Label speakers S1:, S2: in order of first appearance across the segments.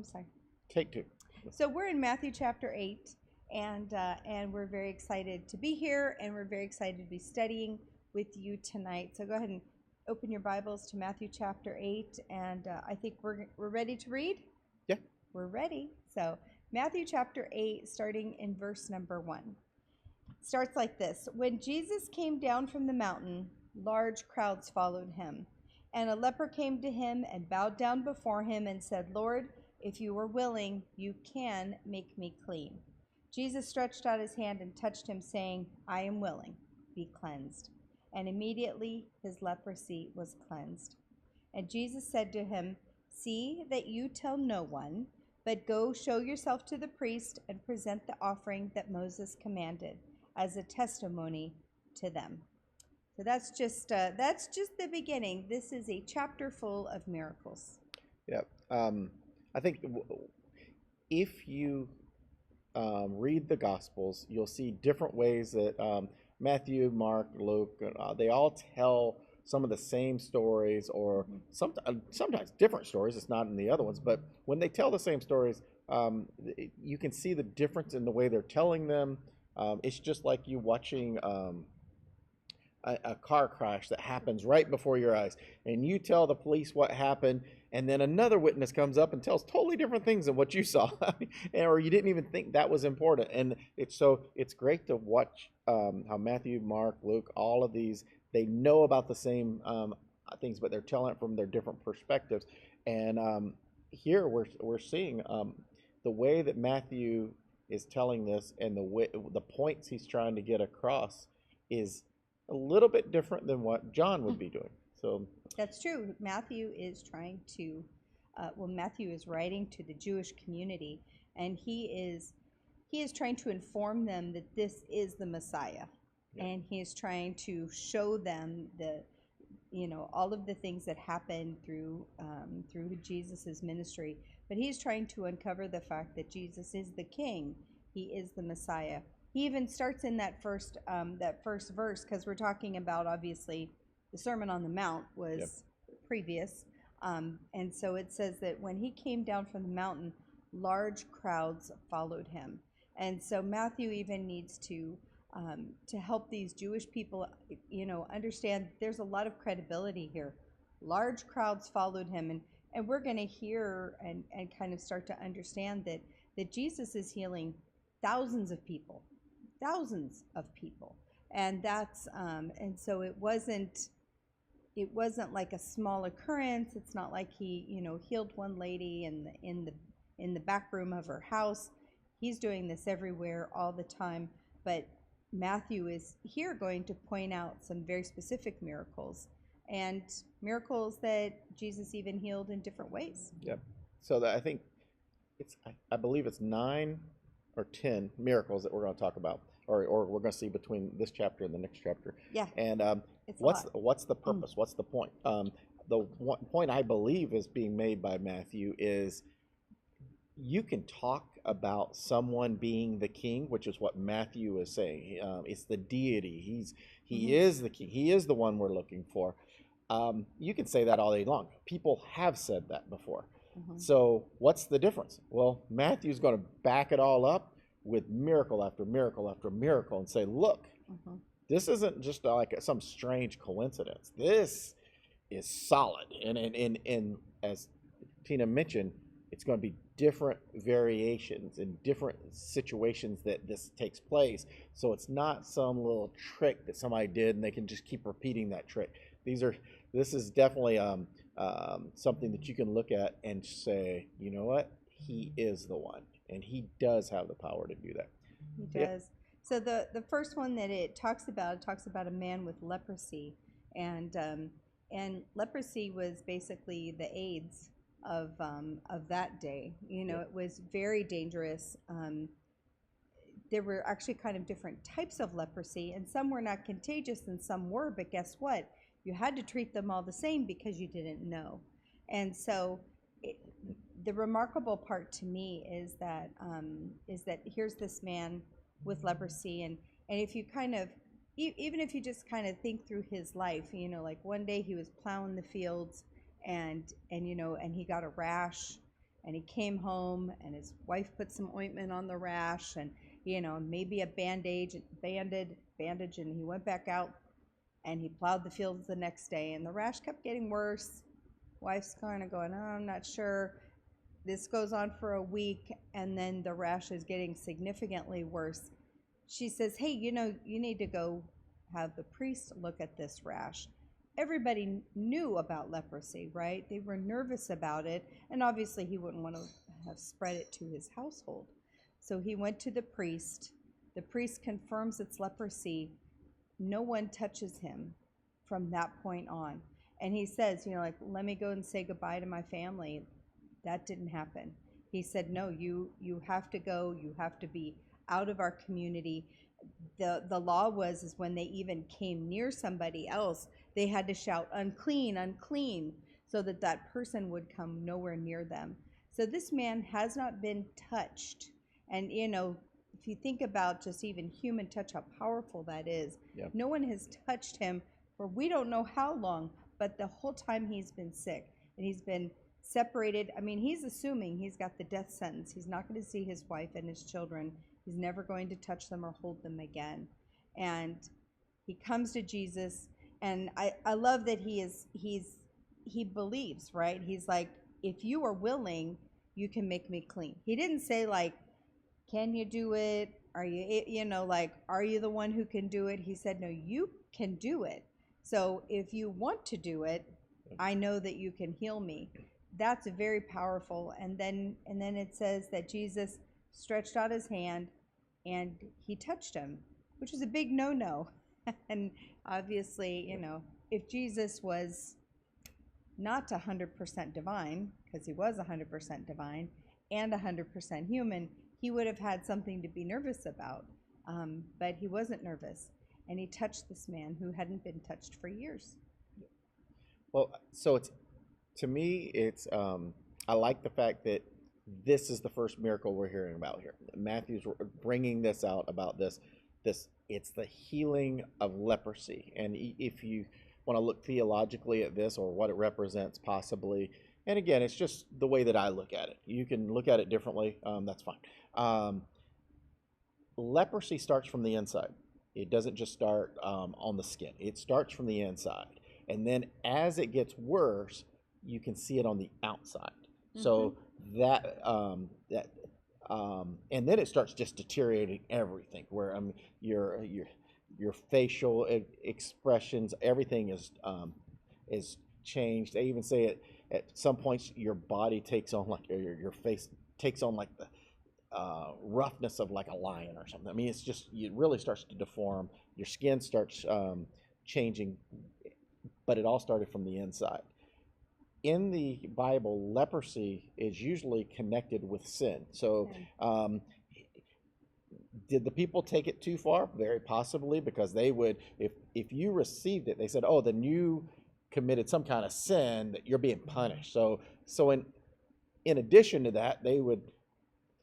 S1: I'm sorry.
S2: Take two.
S1: So we're in Matthew chapter 8, and we're very excited to be here, and we're very excited to be studying with you tonight. So go ahead and open your Bibles to Matthew chapter 8, and I think we're ready to read.
S2: Yeah.
S1: We're ready. So Matthew chapter 8, starting in verse number 1. Starts like this. When Jesus came down from the mountain, large crowds followed him. And a leper came to him and bowed down before him and said, Lord, if you are willing, you can make me clean. Jesus stretched out his hand and touched him, saying, I am willing, be cleansed. And immediately his leprosy was cleansed. And Jesus said to him, See that you tell no one, but go show yourself to the priest and present the offering that Moses commanded as a testimony to them. So that's just the beginning. This is a chapter full of miracles.
S2: Yeah. I think if you read the Gospels, you'll see different ways that Matthew, Mark, Luke, they all tell some of the same stories, or sometimes different stories. It's not in the other ones, but when they tell the same stories, you can see the difference in the way they're telling them. It's just like you watching a car crash that happens right before your eyes, and you tell the police what happened, and then another witness comes up and tells totally different things than what you saw, or you didn't even think that was important. And it's great to watch how Matthew, Mark, Luke, all of these, they know about the same things, but they're telling it from their different perspectives. And here we're seeing the way that Matthew is telling this, and the points he's trying to get across is a little bit different than what John would be doing. So
S1: that's true. Matthew is trying to, Matthew is writing to the Jewish community, and he is trying to inform them that this is the Messiah, and he is trying to show them all of the things that happened through Jesus's ministry. But he's trying to uncover the fact that Jesus is the King. He is the Messiah. He even starts in that first verse, because we're talking about, obviously, the Sermon on the Mount was previous. And so it says that when he came down from the mountain, large crowds followed him. And so Matthew even needs to help these Jewish people, understand there's a lot of credibility here. Large crowds followed him. And we're going to hear and kind of start to understand that Jesus is healing thousands of people. And that's and so it wasn't like a small occurrence. It's not like he healed one lady in the back room of her house. He's doing this everywhere all the time. But Matthew is here going to point out some very specific miracles, and miracles that Jesus even healed in different ways.
S2: Yep. So that I think I believe it's 9 or 10 miracles that we're going to talk about, or we're going to see between this chapter and the next chapter.
S1: Yeah.
S2: And what's the purpose? What's the point? The point I believe is being made by Matthew is you can talk about someone being the king, which is what Matthew is saying. It's the deity. He is the king. He is the one we're looking for. You can say that all day long. People have said that before. So what's the difference? Well, Matthew's going to back it all up with miracle after miracle after miracle and say, look, this isn't just like some strange coincidence. This is solid. And as Tina mentioned, it's going to be different variations in different situations that this takes place. So it's not some little trick that somebody did and they can just keep repeating that trick. This is definitely something that you can look at and say, you know what? He is the one, and he does have the power to do that.
S1: He does. Yep. So the first one that it talks about a man with leprosy, and leprosy was basically the AIDS of that day. It was very dangerous. There were actually kind of different types of leprosy, and some were not contagious and some were, but guess what? You had to treat them all the same because you didn't know. And so the remarkable part to me is that here's this man with leprosy, and if you kind of, even if you just kind of think through his life, like one day he was plowing the fields and he got a rash, And he came home, and his wife put some ointment on the rash, and maybe a bandage, and he went back out and he plowed the fields the next day, and the rash kept getting worse. Wife's kind of going, oh, I'm not sure. This goes on for a week, and then the rash is getting significantly worse. She says, hey, you need to go have the priest look at this rash. Everybody knew about leprosy, right? They were nervous about it, and obviously he wouldn't want to have spread it to his household. So he went to the priest. The priest confirms it's leprosy. No one touches him from that point on. And he says, let me go and say goodbye to my family. That didn't happen. He said, no, you have to go. You have to be out of our community. The law is when they even came near somebody else, they had to shout, unclean, unclean, so that person would come nowhere near them. So this man has not been touched. And, if you think about just even human touch, how powerful that is.
S2: Yep.
S1: No one has touched him for we don't know how long, but the whole time he's been sick and he's been separated. I mean, he's assuming he's got the death sentence. He's not going to see his wife and his children. He's never going to touch them or hold them again. And he comes to Jesus, and I love that he believes, right? He's like, if you are willing, you can make me clean. He didn't say like, can you do it? Are you, are you the one who can do it? He said, no, you can do it. So if you want to do it, I know that you can heal me. That's very powerful. And then it says that Jesus stretched out his hand and he touched him, which is a big no-no. And obviously, if Jesus was not 100% divine, because he was 100% divine and 100% human, he would have had something to be nervous about. But he wasn't nervous. And he touched this man who hadn't been touched for years.
S2: Well, so to me, I like the fact that this is the first miracle we're hearing about here. Matthew's bringing this out about this. It's the healing of leprosy. And if you want to look theologically at this or what it represents possibly, and again, it's just the way that I look at it. You can look at it differently. That's fine. Leprosy starts from the inside. It doesn't just start on the skin. It starts from the inside. And then as it gets worse, you can see it on the outside. Mm-hmm. So and then it starts just deteriorating everything. Where your facial expressions, everything is changed. They even say it at some points. Your body takes on your face takes on like the roughness of like a lion or something. I mean, it really starts to deform. Your skin starts changing, but it all started from the inside. In the Bible, leprosy is usually connected with sin. So did the people take it too far? Very possibly, because they would, if you received it, they said, oh, then you committed some kind of sin that you're being punished. So in addition to that, they would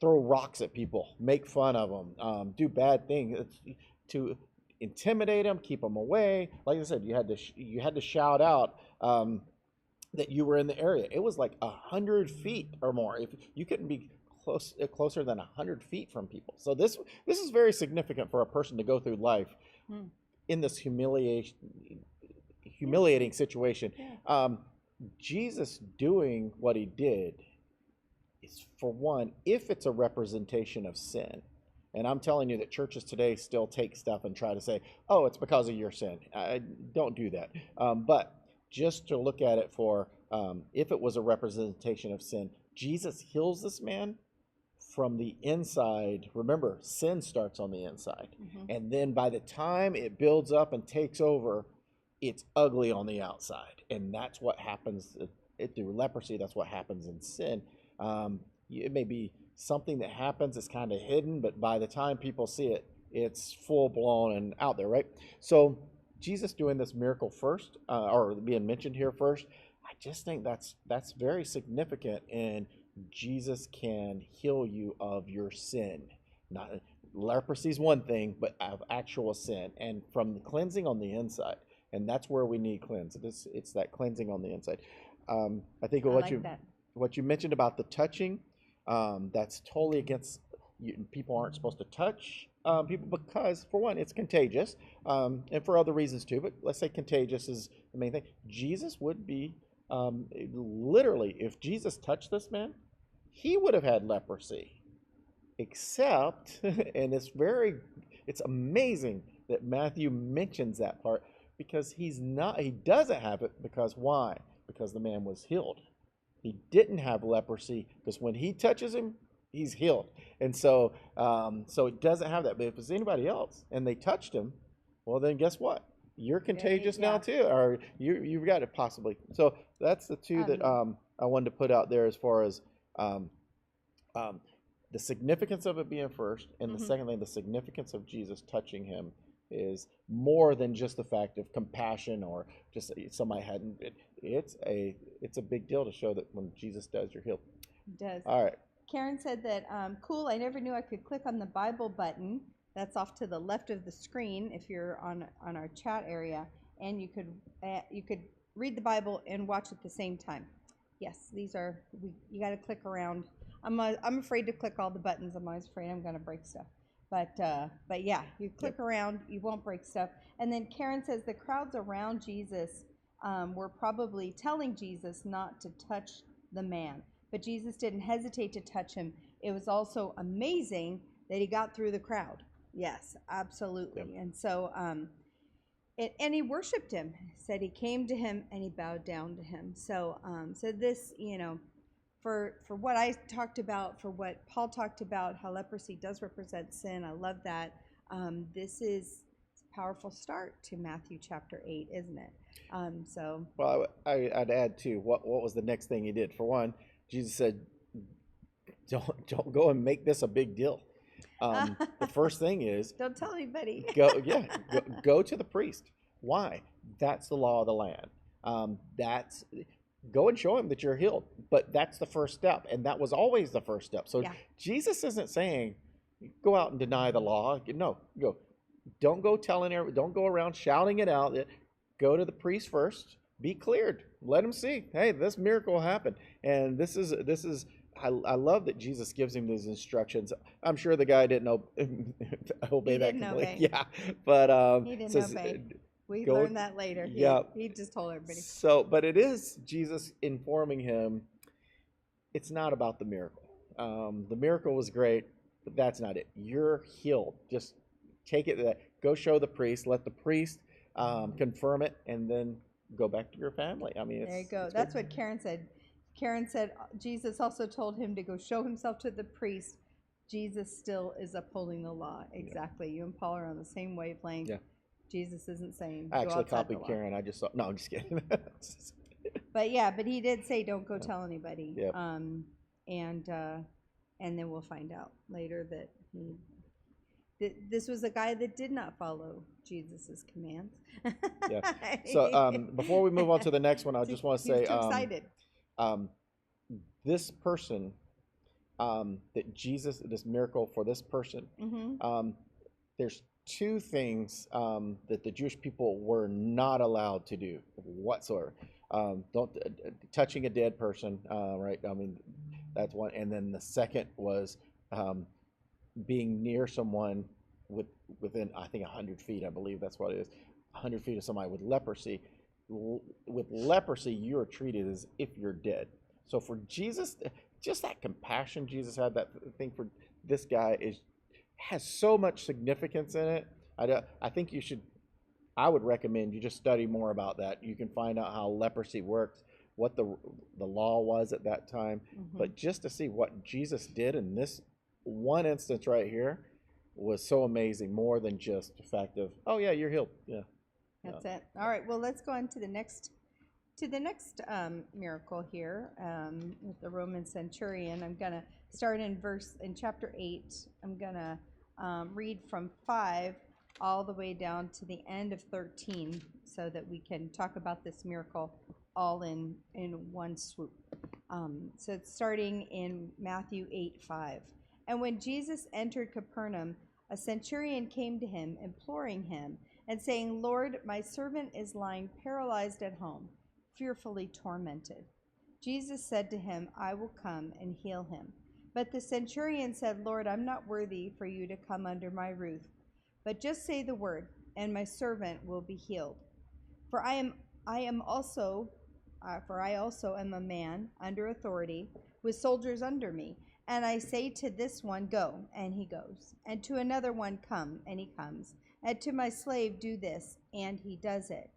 S2: throw rocks at people, make fun of them, do bad things to intimidate them, keep them away. Like I said, you had to shout out that you were in the area. It was like 100 feet or more. If you couldn't be closer than 100 feet from people. So this is very significant for a person to go through life in this humiliating situation. Yeah. Jesus doing what he did is, for one, if it's a representation of sin. And I'm telling you that churches today still take stuff and try to say, oh, it's because of your sin. Don't do that. But just to look at it for, if it was a representation of sin, Jesus heals this man from the inside. Remember, sin starts on the inside. Mm-hmm. And then by the time it builds up and takes over, it's ugly on the outside. And that's what happens through leprosy. That's what happens in sin. It may be something that happens, it's kind of hidden, but by the time people see it, it's full blown and out there, right? So Jesus doing this miracle first, or being mentioned here first, I just think that's very significant. And Jesus can heal you of your sin. Not leprosy is one thing, but of actual sin, and from the cleansing on the inside. And that's where we need cleanse. It's that cleansing on the inside. I think what you mentioned about the touching, that's totally against. People aren't supposed to touch people because, for one, it's contagious, and for other reasons too. But let's say contagious is the main thing. Jesus would be literally, if Jesus touched this man, he would have had leprosy. Except, and it's amazing that Matthew mentions that part because he doesn't have it because why? Because the man was healed. He didn't have leprosy because when he touches him, he's healed. And so, so it doesn't have that. But if it's anybody else and they touched him, well, then guess what? You're contagious now too, or you've got it possibly. So that's the two that I wanted to put out there as far as the significance of it being first, and the second thing, the significance of Jesus touching him is more than just the fact of compassion or just somebody hadn't. It's a big deal to show that when Jesus does, you're healed.
S1: It does.
S2: All right.
S1: Karen said that, cool, I never knew I could click on the Bible button. That's off to the left of the screen if you're on our chat area, and you could read the Bible and watch at the same time. Yes, you got to click around. I'm afraid to click all the buttons. I'm always afraid I'm going to break stuff. But yeah, you click around, you won't break stuff. And then Karen says the crowds around Jesus were probably telling Jesus not to touch the man. But Jesus didn't hesitate to touch him. It was also amazing that he got through the crowd. Yes, absolutely. Yep. And so, and he worshiped him. Said he came to him and he bowed down to him. So, so this, for what I talked about, for what Paul talked about, how leprosy does represent sin. I love that. This is a powerful start to Matthew chapter 8, isn't it? So. Well,
S2: I'd add too. What was the next thing he did? For one, Jesus said, "Don't go and make this a big deal." The first thing is,
S1: don't tell anybody.
S2: Go to the priest. Why? That's the law of the land. Go and show him that you're healed. But that's the first step, and that was always the first step. So Jesus isn't saying, "Go out and deny the law." No, don't go telling everyone. Don't go around shouting it out. Go to the priest first. Be cleared. Let him see. Hey, this miracle happened, and this is. I love that Jesus gives him these instructions. I'm sure the guy didn't obey that completely. Yeah, but
S1: he didn't obey. We learned that later. He just told everybody.
S2: So, but it is Jesus informing him. It's not about the miracle. The miracle was great, but that's not it. You're healed. Just take it. Go show the priest. Let the priest confirm it, and then go back to your family. I mean,
S1: there you go. That's what Karen said. Karen said Jesus also told him to go show himself to the priest. Jesus still is upholding the law. Exactly. You and Paul are on the same wavelength. Yeah. Jesus isn't saying.
S2: I actually copied Karen. I just thought, no, I'm just kidding.
S1: but he did say don't go tell anybody.
S2: Yep.
S1: And then we'll find out later that this was a guy that did not follow Jesus's commands.
S2: Yeah. So before we move on to the next one, I just want to say,
S1: too excited.
S2: This person, that Jesus, this miracle for this person, there's two things that the Jewish people were not allowed to do whatsoever. Touching a dead person, right? I mean, that's one. And then the second was being near someone within, I think, 100 feet. I believe that's what it is. 100 feet of somebody with leprosy. With leprosy, you are treated as if you're dead. So for Jesus, just that compassion Jesus had, that thing for this guy has so much significance in it. I think I would recommend you just study more about that. You can find out how leprosy works, what the law was at that time. But just to see what Jesus did in this one instance right here was so amazing, more than just the fact of, oh yeah, you're healed. Yeah.
S1: That's it. All right. Well, let's go on to the next miracle here with the Roman centurion. I'm going to start in chapter 8. I'm going to read from 5 all the way down to the end of 13 so that we can talk about this miracle all in one swoop. So it's starting in Matthew 8:5. And when Jesus entered Capernaum, a centurion came to him, imploring him, and saying, "Lord, my servant is lying paralyzed at home, fearfully tormented." Jesus said to him, I will come and heal him. But the centurion said, Lord, I'm not worthy for you to come under my roof, but just say the word, and my servant will be healed. For I also am a man under authority, with soldiers under me. And I say to this one, go, and he goes. And to another one, come, and he comes. And to my slave, do this, and he does it.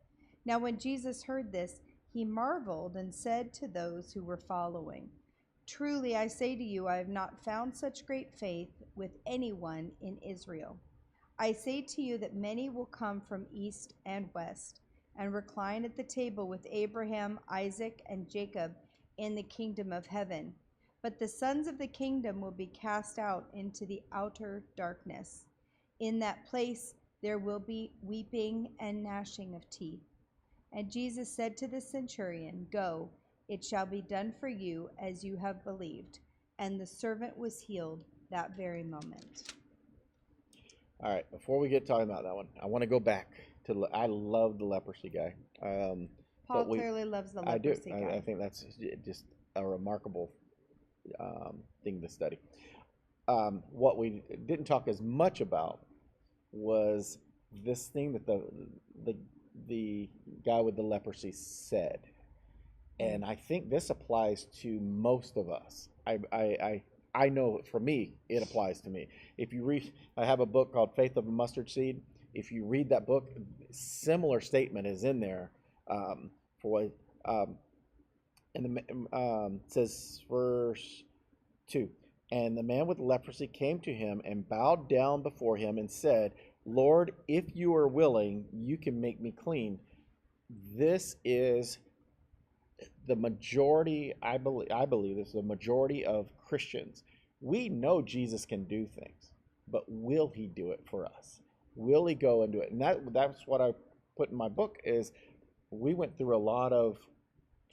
S1: Now when Jesus heard this, he marveled and said to those who were following, truly I say to you, I have not found such great faith with anyone in Israel. I say to you that many will come from east and west and recline at the table with Abraham, Isaac, and Jacob in the kingdom of heaven. But the sons of the kingdom will be cast out into the outer darkness. In that place there will be weeping and gnashing of teeth. And Jesus said to the centurion, go, it shall be done for you as you have believed. And the servant was healed that very moment.
S2: All right, before we get talking about that one, I want to go back to, I love the leprosy guy.
S1: Paul clearly loves the leprosy guy.
S2: I think that's just a remarkable thing to study. What we didn't talk as much about was this thing that the guy with the leprosy said, and I think this applies to most of us. I know for me it applies to me. If you read, I have a book called Faith of a Mustard Seed. If you read that book, similar statement is in there for and it says verse 2. And the man with leprosy came to him and bowed down before him and said, Lord, if you are willing, you can make me clean. This is the majority, I believe this is the majority of Christians. We know Jesus can do things, but will he do it for us? Will he go and do it? And that's what I put in my book is we went through a lot of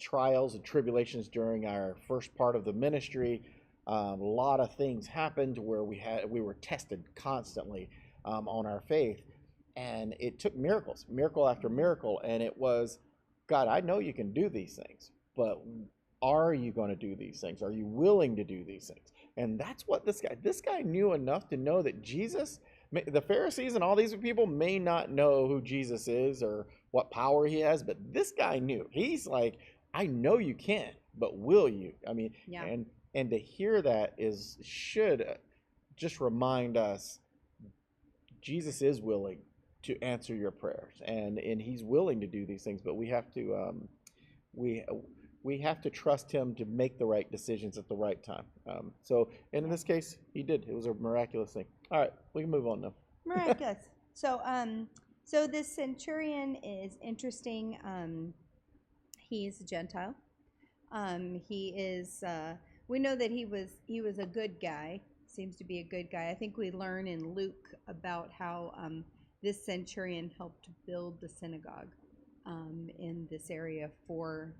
S2: trials and tribulations during our first part of the ministry. A lot of things happened where we were tested constantly on our faith, and it took miracle after miracle, and it was, God, I know you can do these things, but are you going to do these things? Are you willing to do these things? And that's what this guy knew enough to know that Jesus, the Pharisees and all these people may not know who Jesus is or what power he has, but this guy knew. He's like, I know you can, but will you? I mean, yeah. And to hear that should just remind us Jesus is willing to answer your prayers, and he's willing to do these things, but we have to we have to trust him to make the right decisions at the right time. So in this case, he did. It was a miraculous thing. All right, we can move on now.
S1: Miraculous. So this centurion is interesting. He's a Gentile. He is. We know that he was a good guy. Seems to be a good guy. I think we learn in Luke about how this centurion helped build the synagogue in this area for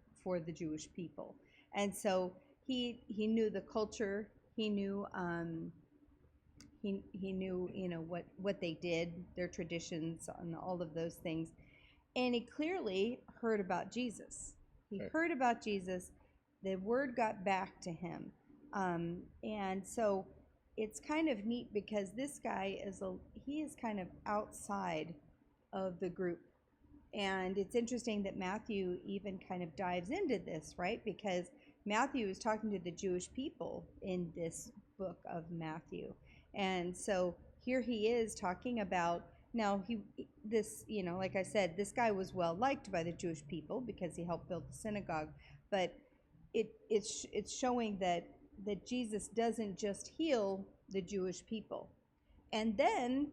S1: the Jewish people, and so he knew the culture. He knew he knew what they did, their traditions, and all of those things, and he clearly heard about Jesus. He heard about Jesus. The word got back to him, and so it's kind of neat because this guy is kind of outside of the group. And it's interesting that Matthew even kind of dives into this, right? Because Matthew is talking to the Jewish people in this book of Matthew. And so here he is talking about, now like I said, this guy was well liked by the Jewish people because he helped build the synagogue. But it's showing that Jesus doesn't just heal the Jewish people. And then,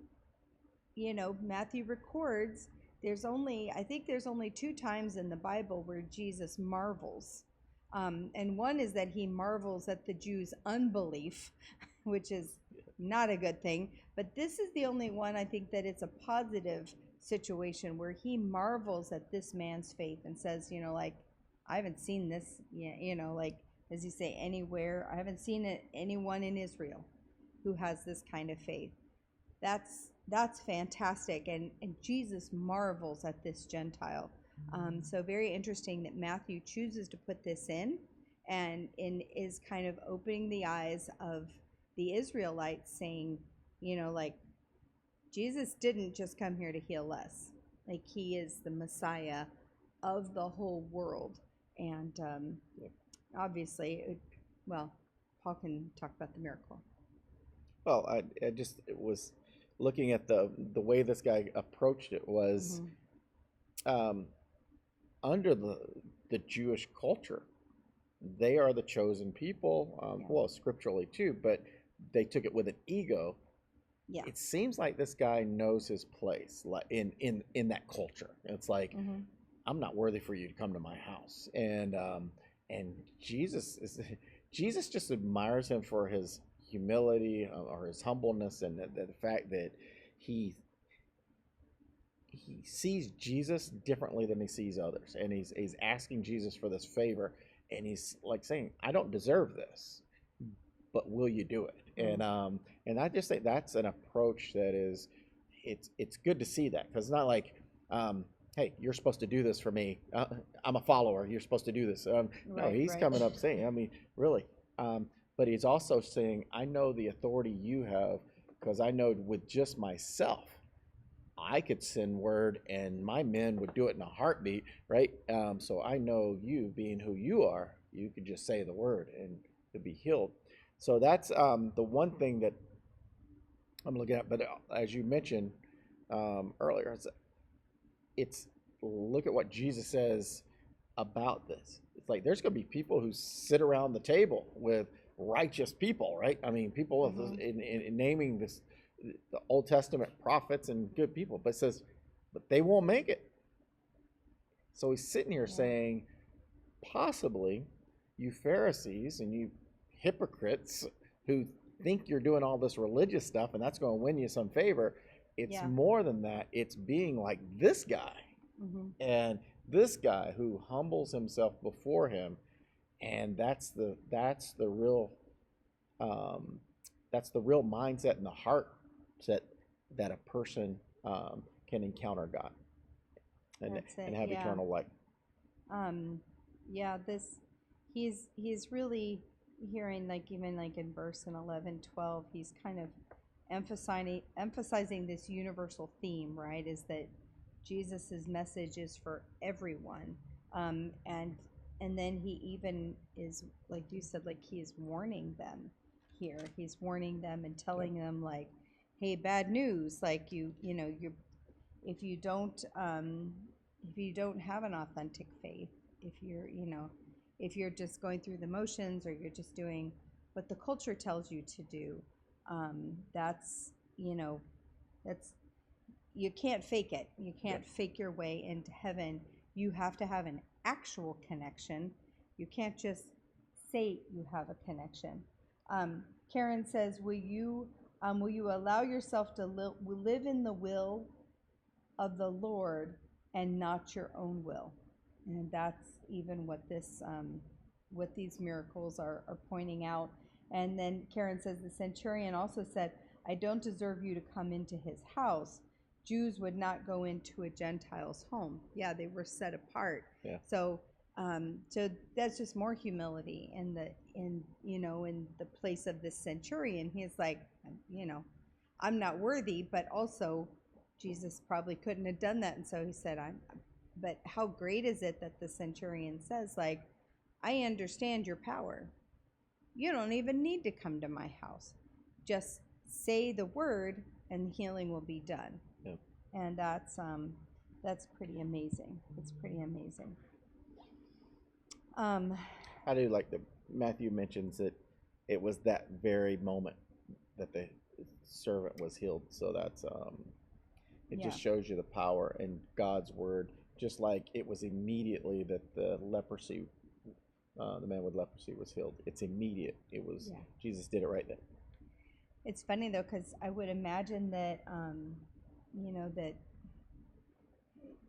S1: Matthew records there's only 2 times in the Bible where Jesus marvels. And one is that he marvels at the Jews' unbelief, which is not a good thing. But this is the only one I think that it's a positive situation where he marvels at this man's faith and says, I haven't seen this, as you say, anywhere. I haven't seen anyone in Israel who has this kind of faith. That's fantastic, and Jesus marvels at this Gentile. So very interesting that Matthew chooses to put this in, and is kind of opening the eyes of the Israelites, saying, like, Jesus didn't just come here to heal us. Like, he is the Messiah of the whole world. And obviously, well, Paul can talk about the miracle.
S2: Well, I just it was looking at the way this guy approached it was um, under the Jewish culture. They are the chosen people, well, scripturally too, but they took it with an ego.
S1: Yeah.
S2: It seems like this guy knows his place, like in that culture. It's like, I'm not worthy for you to come to my house, and Jesus is Jesus just admires him for his humility or his humbleness, and the fact that he he sees Jesus differently than he sees others, and he's asking Jesus for this favor, and he's like saying, I don't deserve this, but will you do it? And I just think that's an approach that is, it's good to see that, because it's not like, hey, you're supposed to do this for me. I'm a follower. You're supposed to do this. No, he's coming up saying, I mean, really. But he's also saying, I know the authority you have, because I know with just myself, I could send word and my men would do it in a heartbeat, right? So I know you, being who you are, you could just say the word and to be healed. So that's the one thing that I'm looking at. But as you mentioned earlier, it's look at what Jesus says about this. It's like there's going to be people who sit around the table with righteous people, right? I mean, people in naming this, the Old Testament prophets and good people, but it says, but they won't make it. So he's sitting here saying, possibly you Pharisees and you hypocrites who think you're doing all this religious stuff and that's going to win you some favor. It's more than that. It's being like this guy, and this guy who humbles himself before him, and that's the real mindset and the heart set that a person can encounter God and have eternal life.
S1: He's really hearing, like, even like in verse 11, 12, he's kind of emphasizing this universal theme, right? Is that Jesus's message is for everyone, and then he even is, like you said, like he is warning them here. He's warning them and telling them, like, hey, bad news, like you if you don't have an authentic faith, if you're just going through the motions, or you're just doing what the culture tells you to do, that's you can't fake it. You can't fake your way into heaven. You have to have an actual connection. You can't just say you have a connection. Karen says, will you allow yourself to live in the will of the Lord and not your own will? And that's even what these miracles are pointing out. And then Karen says, the centurion also said, I don't deserve you to come into his house. Jews would not go into a Gentile's home. Yeah, they were set apart. Yeah. So that's just more humility in the place of this centurion. He's like, I'm not worthy, but also Jesus probably couldn't have done that. And so he said, but how great is it that the centurion says, like, I understand your power. You don't even need to come to my house. Just say the word and healing will be done. Yeah. And that's pretty amazing. It's pretty amazing.
S2: I do like that Matthew mentions that it was that very moment that the servant was healed. So that's it just shows you the power in God's word. Just like it was immediately that the man with leprosy was healed. It's immediate. It was Jesus did it right then.
S1: It's funny though, because I would imagine that that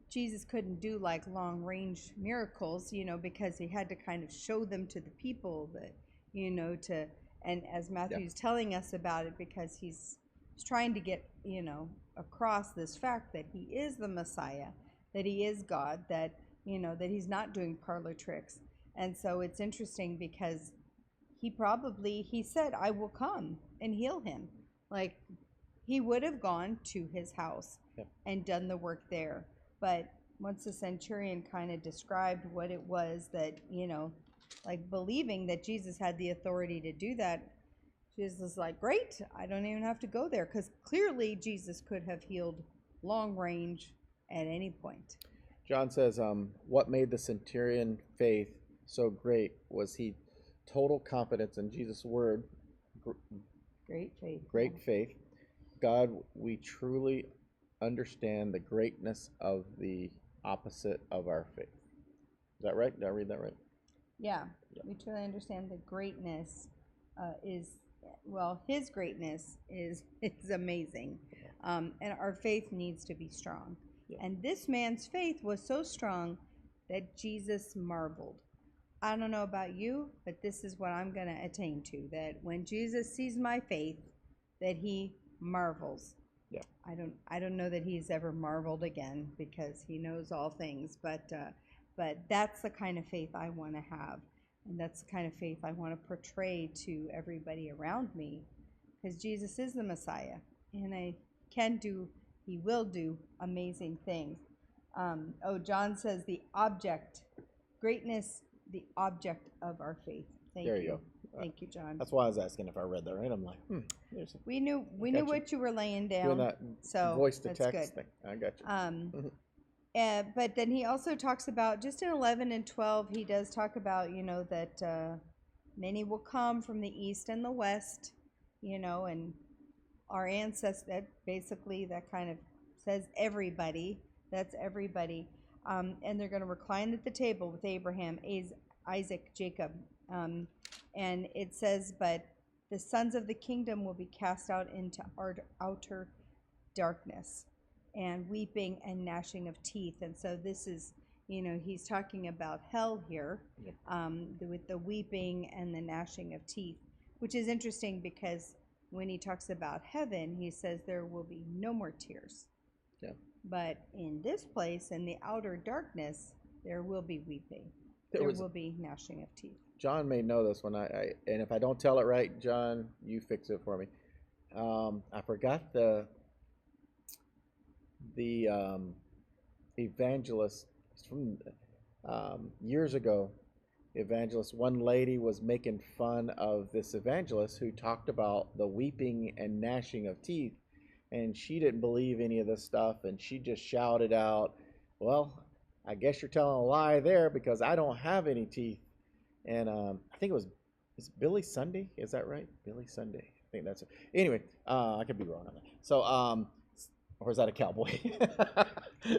S1: Jesus couldn't do like long range miracles, because he had to kind of show them to the people that, and as Matthew's telling us about it, because he's trying to get, across this fact that he is the Messiah, that he is God, that, that he's not doing parlor tricks. And so it's interesting because he said, I will come and heal him. Like, he would have gone to his house and done the work there. But once the centurion kind of described what it was that, like believing that Jesus had the authority to do that, Jesus was like, great, I don't even have to go there. Because clearly Jesus could have healed long range at any point.
S2: John says, what made the centurion faith so great was he total confidence in Jesus' word.
S1: Great faith.
S2: Great faith. God, we truly understand the greatness of the opposite of our faith. Is that right? Did I read that right?
S1: Yeah. We truly understand the greatness his greatness is amazing. And our faith needs to be strong. Yeah. And this man's faith was so strong that Jesus marveled. I don't know about you, but this is what I'm going to attain to, that when Jesus sees my faith, that he marvels.
S2: Yeah.
S1: I don't know that he's ever marveled again because he knows all things, but that's the kind of faith I want to have, and that's the kind of faith I want to portray to everybody around me, because Jesus is the Messiah, and he will do amazing things. John says greatness, the object of our faith. Thank
S2: you go.
S1: Thank you, John.
S2: That's why I was asking if I read that right. I'm like,
S1: we knew what you were laying down.
S2: Doing that voice to
S1: that's
S2: text
S1: good.
S2: thing. I got you.
S1: But then he also talks about, just in 11 and 12, he does talk about, that many will come from the east and the west, and our ancestors, that kind of says everybody. That's everybody. And they're going to recline at the table with Abraham, Isaac, Jacob. And it says, but the sons of the kingdom will be cast out into outer darkness, and weeping and gnashing of teeth. And so this is, he's talking about hell here, with the weeping and the gnashing of teeth, which is interesting because when he talks about heaven, he says there will be no more tears.
S2: Yeah.
S1: But in this place, in the outer darkness, there will be weeping. There will be gnashing of teeth.
S2: John may know this one. And if I don't tell it right, John, you fix it for me. I forgot the evangelist from years ago. Evangelist. One lady was making fun of this evangelist who talked about the weeping and gnashing of teeth, and she didn't believe any of this stuff, and she just shouted out, "Well, I guess you're telling a lie there because I don't have any teeth." And I think it's Billy Sunday. Is that right? Billy Sunday. I think that's it. Anyway, I could be wrong on that. So, or is that a cowboy?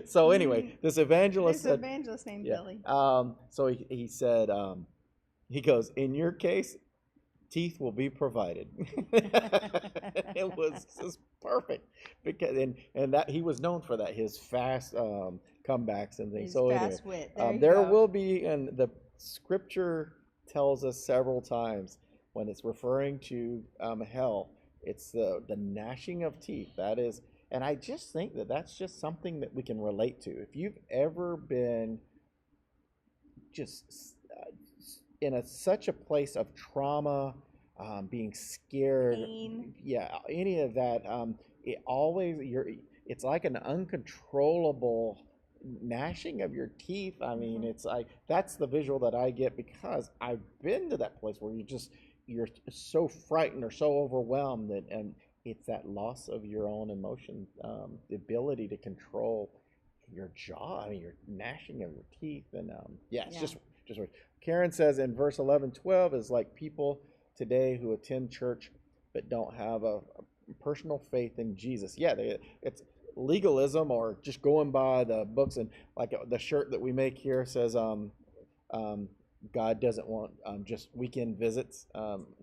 S2: So anyway, this evangelist
S1: said, evangelist named Billy.
S2: So he said, he goes, "In your case, teeth will be provided." It was just perfect because and that he was known for that, his fast comebacks and things.
S1: His
S2: so
S1: fast
S2: anyway,
S1: wit.
S2: there will be, and the scripture tells us several times when it's referring to hell, it's the gnashing of teeth. That is, and I just think that that's just something that we can relate to. If you've ever been just in such a place of trauma, being scared,
S1: pain.
S2: Yeah, any of that, it's like an uncontrollable gnashing of your teeth. I mean, it's like that's the visual that I get because I've been to that place where you're so frightened or so overwhelmed and it's that loss of your own emotion, the ability to control your jaw. I mean, your gnashing of your teeth, and it's just weird. Karen says in verse 11-12 is like people today who attend church but don't have a personal faith in Jesus. Yeah, it's legalism or just going by the books, and like the shirt that we make here says God doesn't want just weekend visits.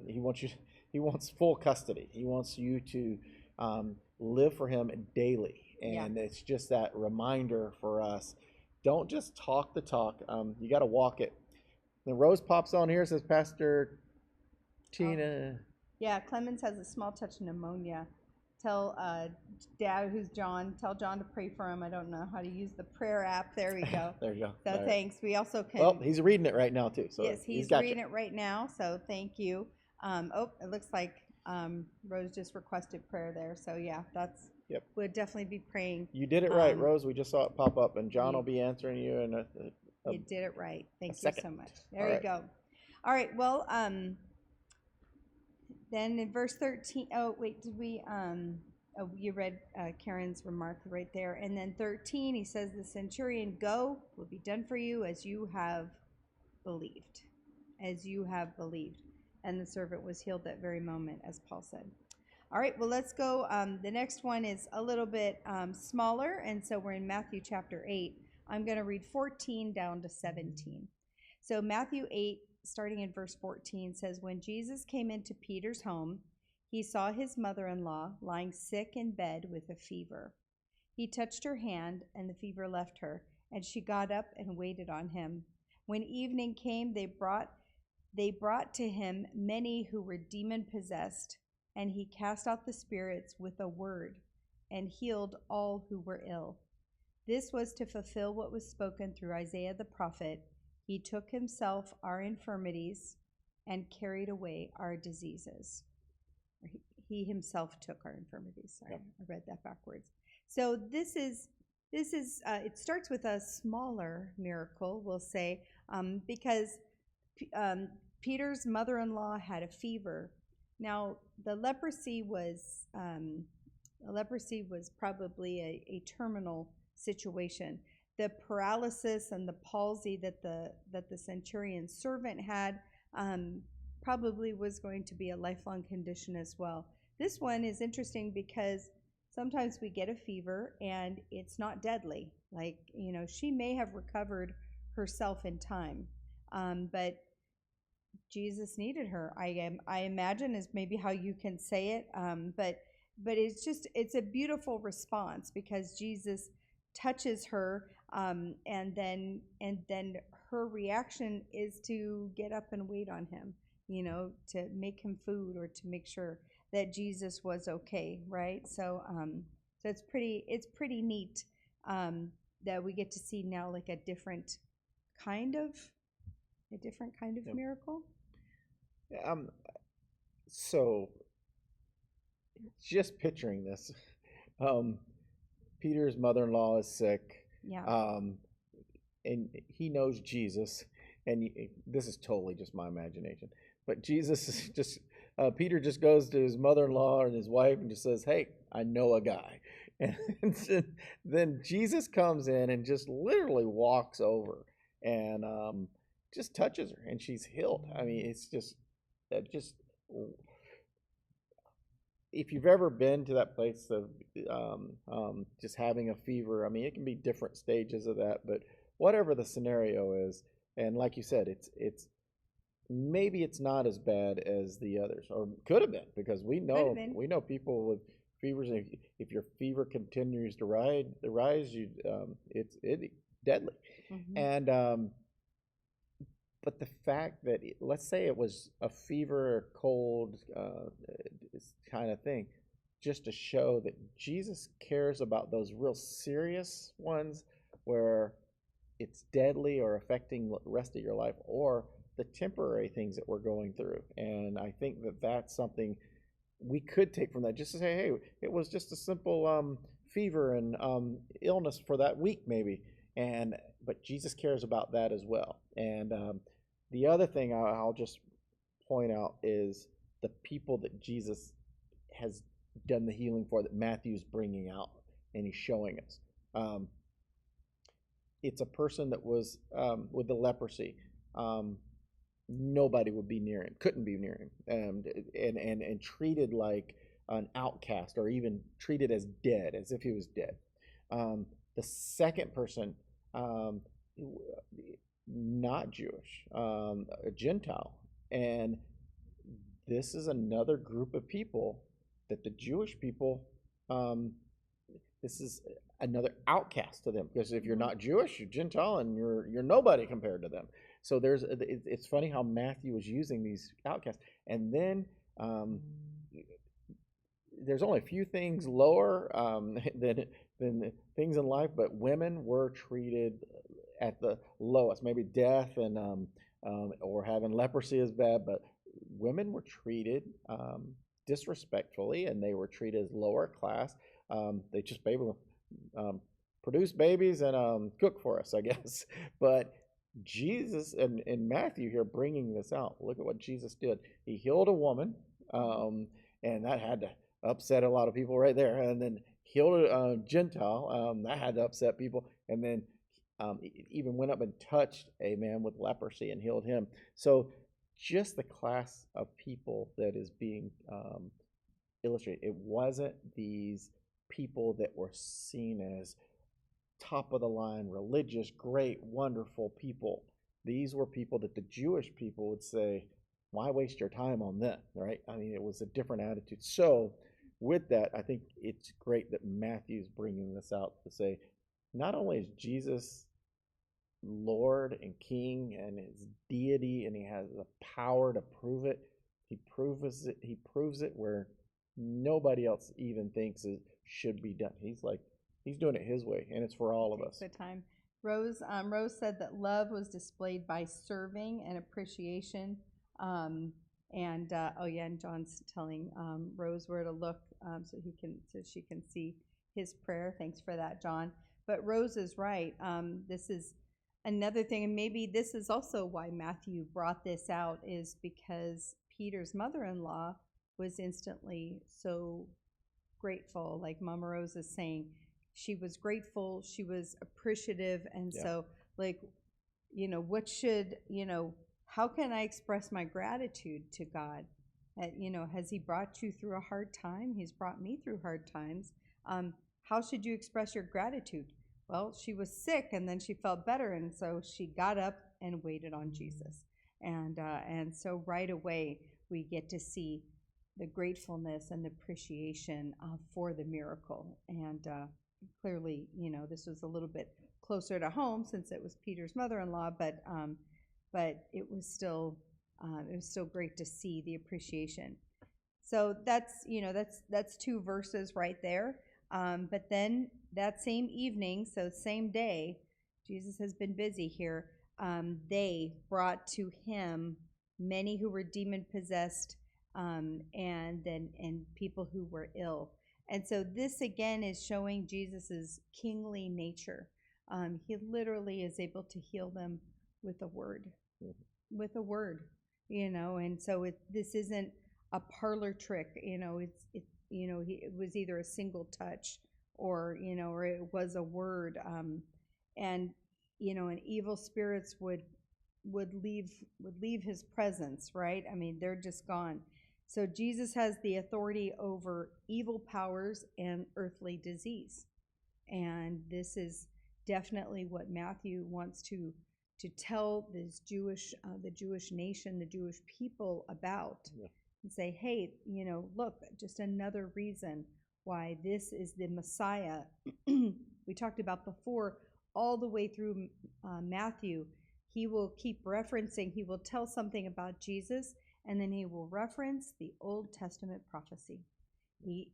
S2: He wants full custody. He wants you to live for him daily, and it's just that reminder for us. Don't just talk the talk. You got to walk it. Then Rose pops on here, says, Pastor Tina.
S1: Yeah, Clemens has a small touch of pneumonia tell Dad, who's John, tell John to pray for him. I don't know how to use the prayer app. There we go.
S2: There you go.
S1: So
S2: All right.
S1: thanks. We also can.
S2: Well, he's reading it right now too. So
S1: yes, he's
S2: got
S1: reading
S2: you.
S1: it right now. So thank you. It looks like Rose just requested prayer there. So yeah, that's.
S2: Yep.
S1: We'll definitely be praying.
S2: You did it right, Rose. We just saw it pop up, and John will be answering you in
S1: you did it right. Thank you
S2: second.
S1: so much. There you go. All right. Well, then in verse 13. Oh wait, did we? Oh, you read Karen's remark right there, and then 13. He says, "The centurion, go, will be done for you as you have believed, as you have believed." And the servant was healed that very moment, as Paul said. All right, well, let's go. The next one is a little bit smaller, and so we're in Matthew chapter 8. I'm going to read 14 down to 17. So Matthew 8, starting in verse 14, says, "When Jesus came into Peter's home, he saw his mother-in-law lying sick in bed with a fever. He touched her hand, and the fever left her, and she got up and waited on him. When evening came, they brought to him many who were demon-possessed, and he cast out the spirits with a word and healed all who were ill. This was to fulfill what was spoken through Isaiah the prophet. He took himself our infirmities and carried away our diseases." He himself took our infirmities. Sorry, I read that backwards. So this is it starts with a smaller miracle, we'll say, because Peter's mother-in-law had a fever. Now, the leprosy was probably a terminal situation. The paralysis and the palsy that the centurion's servant had probably was going to be a lifelong condition as well. This one is interesting because sometimes we get a fever and it's not deadly. Like, she may have recovered herself in time, but Jesus needed her. I imagine is maybe how you can say it, but it's a beautiful response because Jesus touches her, and then her reaction is to get up and wait on him, to make him food or to make sure that Jesus was okay, right? So it's pretty neat that we get to see now like a different kind of yep. miracle.
S2: So just picturing this, Peter's mother-in-law is sick.
S1: Yeah.
S2: And he knows Jesus, and this is totally just my imagination, but Jesus is just, Peter just goes to his mother-in-law and his wife and just says, "Hey, I know a guy." And then Jesus comes in and just literally walks over and just touches her, and she's healed. I mean, it's just if you've ever been to that place of just having a fever, I mean, it can be different stages of that, but whatever the scenario is, and like you said, it's maybe it's not as bad as the others, or could have been, because we know people with fevers. If your fever continues to rise, it's deadly. Mm-hmm. And but the fact that, let's say it was a fever or cold kind of thing, just to show that Jesus cares about those real serious ones where it's deadly or affecting the rest of your life, or the temporary things that we're going through. And I think that that's something we could take from that, just to say, hey, it was just a simple fever and illness for that week maybe, but Jesus cares about that as well. And the other thing I'll just point out is the people that Jesus has done the healing for, that Matthew's bringing out and he's showing us. It's a person that was with the leprosy. Nobody would be near him, couldn't be near him, and treated like an outcast, or even treated as dead, as if he was dead. The second person, not Jewish, a Gentile, and this is another group of people that the Jewish people, this is another outcast to them, because if you're not Jewish, you're Gentile, and you're nobody compared to them. So it's funny how Matthew was using these outcasts, and then there's only a few things lower than things in life, but women were treated at the lowest. Maybe death and or having leprosy is bad, but women were treated disrespectfully, and they were treated as lower class. They just able to produce babies and cook for us, I guess. But Jesus and Matthew here bringing this out. Look at what Jesus did. He healed a woman, and that had to upset a lot of people right there. And then healed a Gentile, that had to upset people. And then even went up and touched a man with leprosy and healed him. So just the class of people that is being illustrated. It wasn't these people that were seen as top of the line, religious, great, wonderful people. These were people that the Jewish people would say, why waste your time on them, right? I mean, it was a different attitude. So with that, I think it's great that Matthew's bringing this out to say, not only is Jesus Lord and King and his deity, and he has the power to prove it, he proves it where nobody else even thinks it should be done. He's doing it his way, and it's for all of us.
S1: Good time. Rose said that love was displayed by serving and appreciation. And John's telling Rose where to look so she can see his prayer. Thanks for that, John. But Rose is right. This is another thing, and maybe this is also why Matthew brought this out, is because Peter's mother-in-law was instantly so grateful, like Mama Rose is saying. She was grateful, she was appreciative, and so, like, how can I express my gratitude to God? Has he brought you through a hard time? He's brought me through hard times. How should you express your gratitude? Well, she was sick, and then she felt better, and so she got up and waited on Jesus. And so right away, we get to see the gratefulness and the appreciation for the miracle. And clearly, this was a little bit closer to home since it was Peter's mother-in-law, but it was still great to see the appreciation. So that's two verses right there. But then that same evening, so same day, Jesus has been busy here. They brought to him many who were demon possessed, and people who were ill. And so this again is showing Jesus's kingly nature. He literally is able to heal them with a word, And so this isn't a parlor trick. It was either a single touch or it was a word. And evil spirits would leave his presence, right? I mean, they're just gone. So Jesus has the authority over evil powers and earthly disease. And this is definitely what Matthew wants to tell this the Jewish nation, the Jewish people about. Yeah. And say, hey, look, just another reason why this is the Messiah. We talked about before, all the way through Matthew, he will keep referencing, he will tell something about Jesus, and then he will reference the Old Testament prophecy. He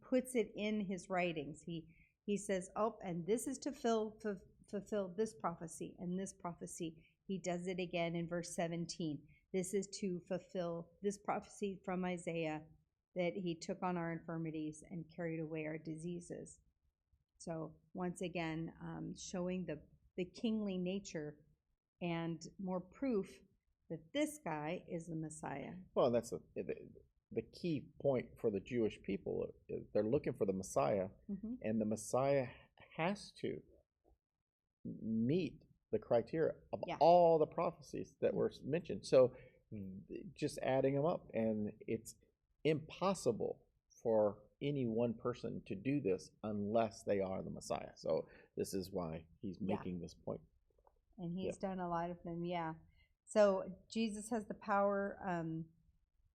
S1: puts it in his writings. He says, oh, and this is to fulfill this prophecy and this prophecy. He does it again in verse 17. This is to fulfill this prophecy from Isaiah, that he took on our infirmities and carried away our diseases. So once again, showing the kingly nature and more proof that this guy is the Messiah.
S2: Well, that's the key point for the Jewish people. They're looking for the Messiah, and the Messiah has to meet the criteria of all the prophecies that were mentioned. So just adding them up, and it's impossible for any one person to do this unless they are the Messiah. So this is why he's making this point.
S1: And he's done a lot of them, So Jesus has the power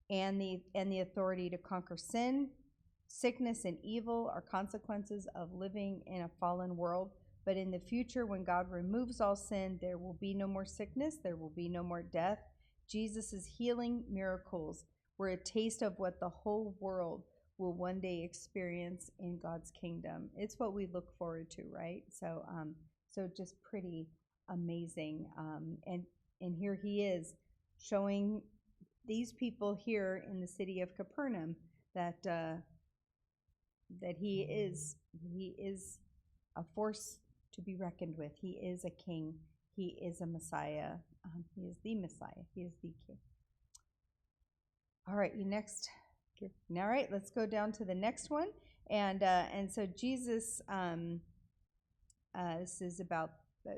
S1: and the authority to conquer sin. Sickness and evil are consequences of living in a fallen world. But in the future, when God removes all sin, there will be no more sickness, there will be no more death. Jesus' healing miracles were a taste of what the whole world will one day experience in God's kingdom. It's what we look forward to, right? So just pretty amazing. And here he is showing these people here in the city of Capernaum that that he is a force to be reckoned with. He is a king. He is a Messiah. He is the Messiah. He is the king. All right, you next. All right, let's go down to the next one. And so Jesus,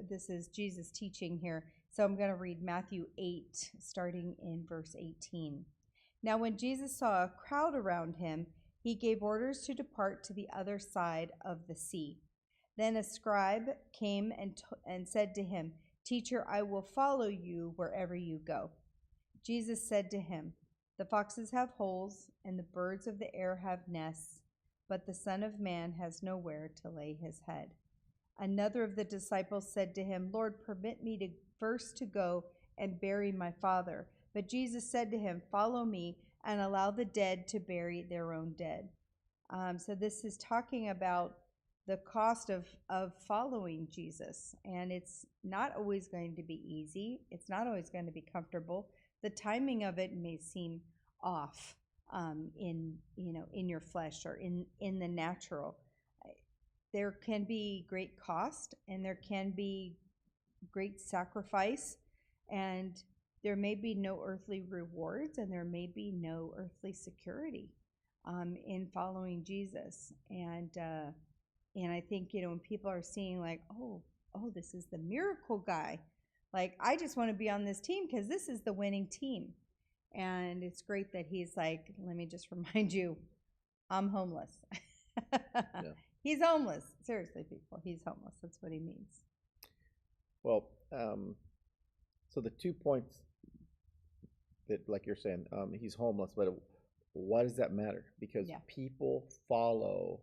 S1: this is Jesus teaching here. So I'm going to read Matthew 8, starting in verse 18. Now, when Jesus saw a crowd around him, he gave orders to depart to the other side of the sea. Then a scribe came and said to him, "Teacher, I will follow you wherever you go." Jesus said to him, "The foxes have holes, and the birds of the air have nests, but the Son of Man has nowhere to lay his head." Another of the disciples said to him, "Lord, permit me to first go and bury my father." But Jesus said to him, "Follow me and allow the dead to bury their own dead." So this is talking about the cost of following Jesus. And it's not always going to be easy. It's not always going to be comfortable. The timing of it may seem off in your flesh or in the natural. There can be great cost and there can be great sacrifice, and there may be no earthly rewards and there may be no earthly security in following Jesus. And I think, when people are seeing like, oh, this is the miracle guy. Like, I just want to be on this team because this is the winning team. And it's great that he's like, let me just remind you, I'm homeless. Yeah. He's homeless. Seriously, people, he's homeless. That's what he means.
S2: Well, so the 2 points that, like you're saying, he's homeless, but why does that matter? Because people follow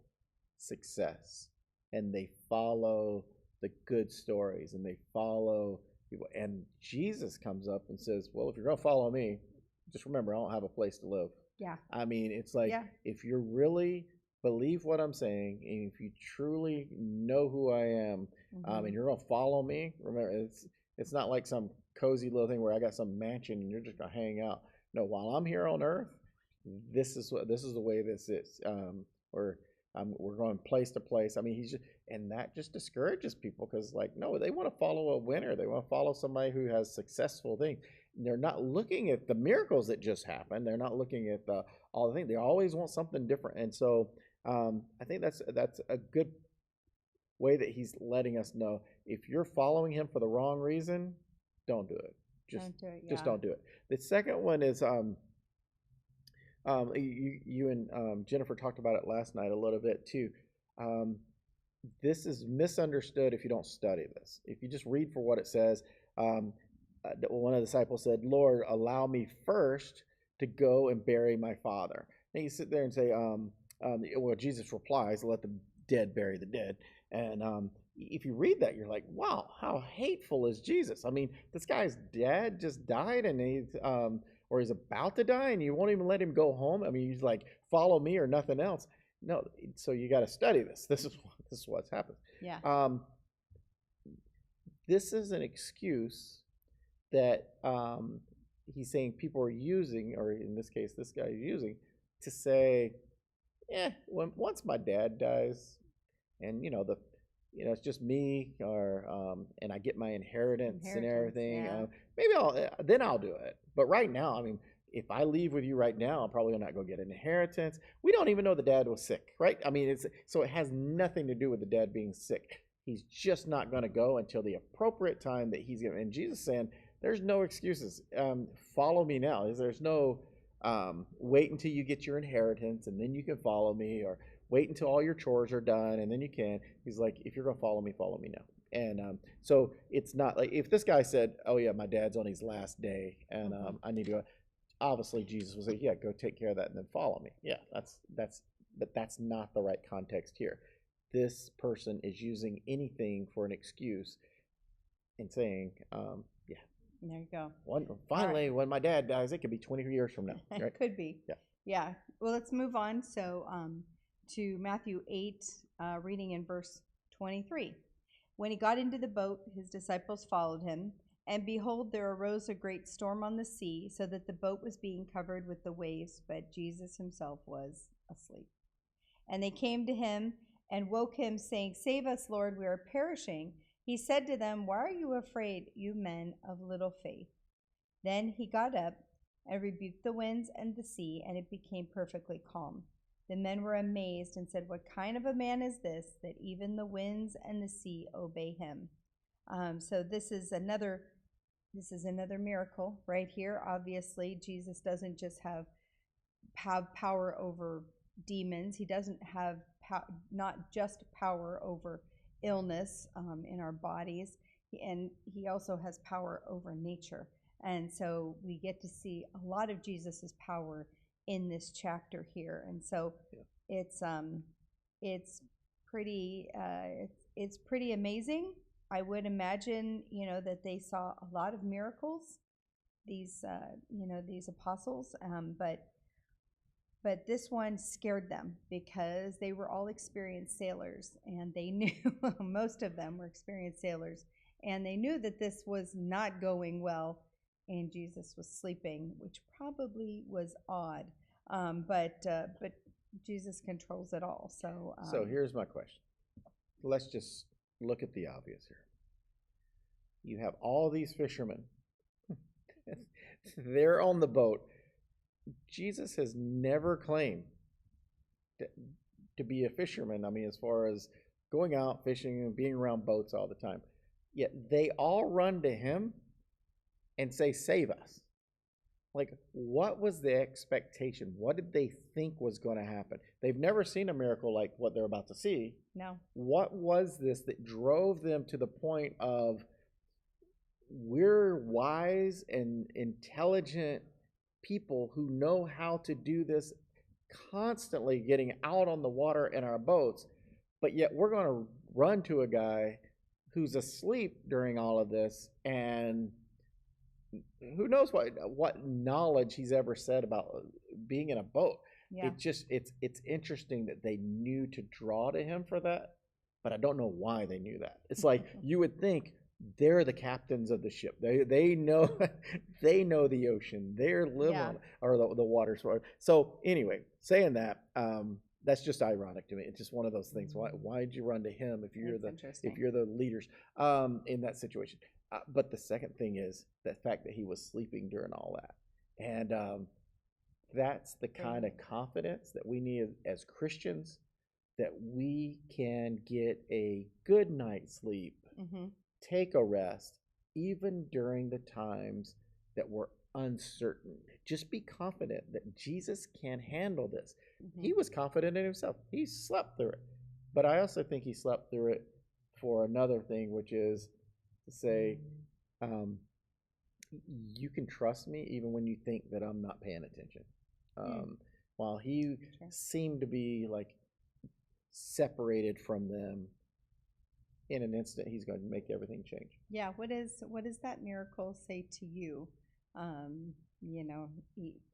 S2: success and they follow the good stories and they follow people. And Jesus comes up and says, well, if you're going to follow me, just remember, I don't have a place to live.
S1: Yeah.
S2: I mean, it's like, if you really believe what I'm saying, and if you truly know who I am, and you're going to follow me, remember, it's not like some cozy little thing where I got some mansion and you're just going to hang out. No, while I'm here on earth, this is the way this is. We're going place to place. I mean, and that just discourages people because, like, no, they want to follow a winner. They want to follow somebody who has successful things. They're not looking at the miracles that just happened. They're not looking at all the things. They always want something different. And so I think that's a good way that he's letting us know, if you're following him for the wrong reason, don't do it. Just don't do it. The second one is you and Jennifer talked about it last night a little bit too. This is misunderstood if you don't study this. If you just read for what it says, one of the disciples said, "Lord, allow me first to go and bury my father." And you sit there and say, well, Jesus replies, "Let the dead bury the dead." And if you read that, you're like, wow, how hateful is Jesus? I mean, this guy's dad just died and he's about to die, and you won't even let him go home. I mean, he's like, follow me or nothing else. No, so you got to study this. This is what's happened.
S1: Yeah.
S2: This is an excuse that he's saying people are using, or in this case, this guy is using, to say, once my dad dies, and it's just me, or and I get my inheritance and everything. Maybe I'll do it. But right now, I mean, if I leave with you right now, I'm probably not going to get an inheritance. We don't even know the dad was sick, right? I mean, so it has nothing to do with the dad being sick. He's just not going to go until the appropriate time that he's given. And Jesus saying, there's no excuses. Follow me now. There's no wait until you get your inheritance and then you can follow me, or wait until all your chores are done and then you can. He's like, if you're going to follow me now. And so it's not like if this guy said, oh yeah, my dad's on his last day and I need to go. Obviously Jesus was like, yeah, go take care of that and then follow me. Yeah, but that's not the right context here. This person is using anything for an excuse and saying,
S1: there you go.
S2: Finally, when my dad dies, it could be 20 years from now. Right?
S1: It could be.
S2: Yeah.
S1: Yeah. Well, let's move on. So, to Matthew 8, reading in verse 23. When he got into the boat, his disciples followed him. And behold, there arose a great storm on the sea, so that the boat was being covered with the waves, but Jesus himself was asleep. And they came to him and woke him, saying, Save us, Lord, we are perishing. He said to them, Why are you afraid, you men of little faith? Then he got up and rebuked the winds and the sea, and it became perfectly calm. The men were amazed and said, What kind of a man is this, that even the winds and the sea obey him? So this is another miracle right here. Obviously, Jesus doesn't just have power over demons. He doesn't have not just power over illness in our bodies, and he also has power over nature. And so we get to see a lot of Jesus's power in this chapter here. And so it's pretty it's pretty amazing. I would imagine, that they saw a lot of miracles, these these apostles, but this one scared them because they were all experienced sailors, and they knew most of them were experienced sailors, and they knew that this was not going well, and Jesus was sleeping, which probably was odd. But Jesus controls it all.
S2: So here's my question. Let's just look at the obvious here. You have all these fishermen. They're on the boat. Jesus has never claimed to be a fisherman. I mean, as far as going out fishing and being around boats all the time. Yet they all run to him and say, Save us. Like, what was the expectation? What did they think was going to happen? They've never seen a miracle like what they're about to see.
S1: No.
S2: What was this that drove them to the point of, we're wise and intelligent people who know how to do this, constantly getting out on the water in our boats, but yet we're going to run to a guy who's asleep during all of this, and who knows what knowledge he's ever said about being in a boat.
S1: Yeah.
S2: It's interesting that they knew to draw to him for that, but I don't know why they knew that. It's like you would think they're the captains of the ship. They know they know the ocean. They're living on, or the water. So anyway, saying that, that's just ironic to me. It's just one of those things. Why'd you run to him if you're the leaders in that situation? But the second thing is the fact that he was sleeping during all that, and that's the kind of confidence that we need as Christians, that we can get a good night's sleep. Mm-hmm. Take a rest, even during the times that we're uncertain. Just be confident that Jesus can handle this. Mm-hmm. He was confident in himself. He slept through it. But I also think he slept through it for another thing, which is to say, you can trust me even when you think that I'm not paying attention. While he seemed to be like separated from them, in an instant, he's going to make everything change.
S1: Yeah. What does that miracle say to you?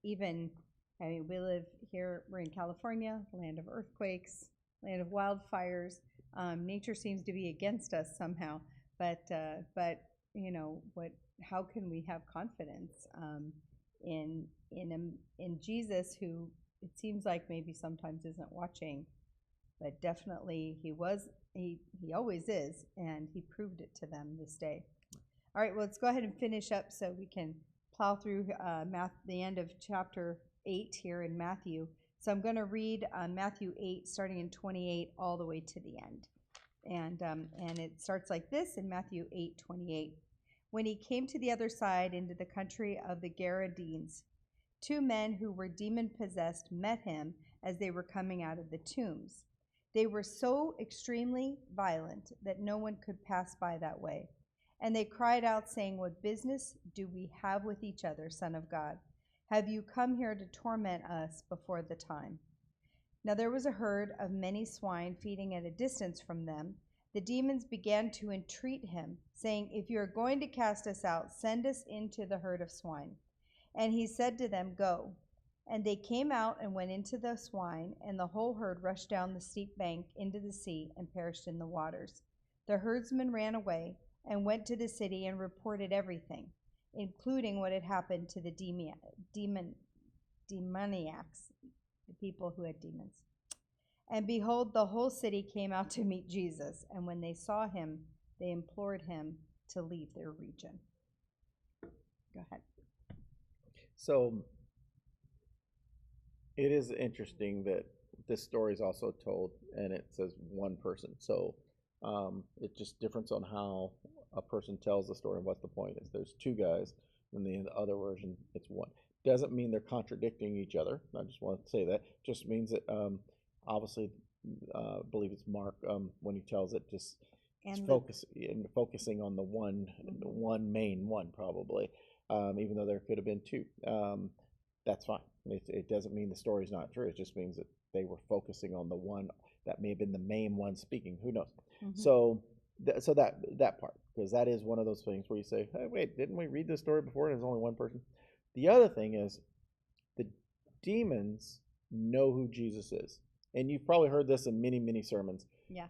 S1: Even, I mean, we live here, we're in California, land of earthquakes, land of wildfires. Nature seems to be against us somehow, but how can we have confidence in Jesus, who it seems like maybe sometimes isn't watching, but definitely he always is, and he proved it to them this day. All right, well, let's go ahead and finish up so we can plow through the end of chapter 8 here in Matthew. So I'm going to read Matthew 8, starting in 28, all the way to the end. And it starts like this in Matthew 8:28. When he came to the other side into the country of the Gerasenes, 2 men who were demon-possessed met him as they were coming out of the tombs. They were so extremely violent that no one could pass by that way. And they cried out, saying, What business do we have with each other, Son of God? Have you come here to torment us before the time? Now there was a herd of many swine feeding at a distance from them. The demons began to entreat him, saying, If you are going to cast us out, send us into the herd of swine. And he said to them, Go. And they came out and went into the swine, and the whole herd rushed down the steep bank into the sea and perished in the waters. The herdsmen ran away and went to the city and reported everything, including what had happened to the demoniacs, the people who had demons. And behold, the whole city came out to meet Jesus, and when they saw him, they implored him to leave their region. Go ahead.
S2: So it is interesting that this story is also told, and it says one person. So it's just difference on how a person tells the story and what the point is. There's two guys, and the other version it's one. Doesn't mean they're contradicting each other. I just want to say that. Just means that obviously, I believe it's Mark when he tells it, just focusing on the one main one probably, even though there could have been two. That's fine. It doesn't mean the story's not true. It just means that they were focusing on the one that may have been the main one speaking. Who knows? Mm-hmm. So that part, because that is one of those things where you say, hey, wait, didn't we read this story before and there's only one person? The other thing is the demons know who Jesus is. And you've probably heard this in many, many sermons.
S1: Yeah.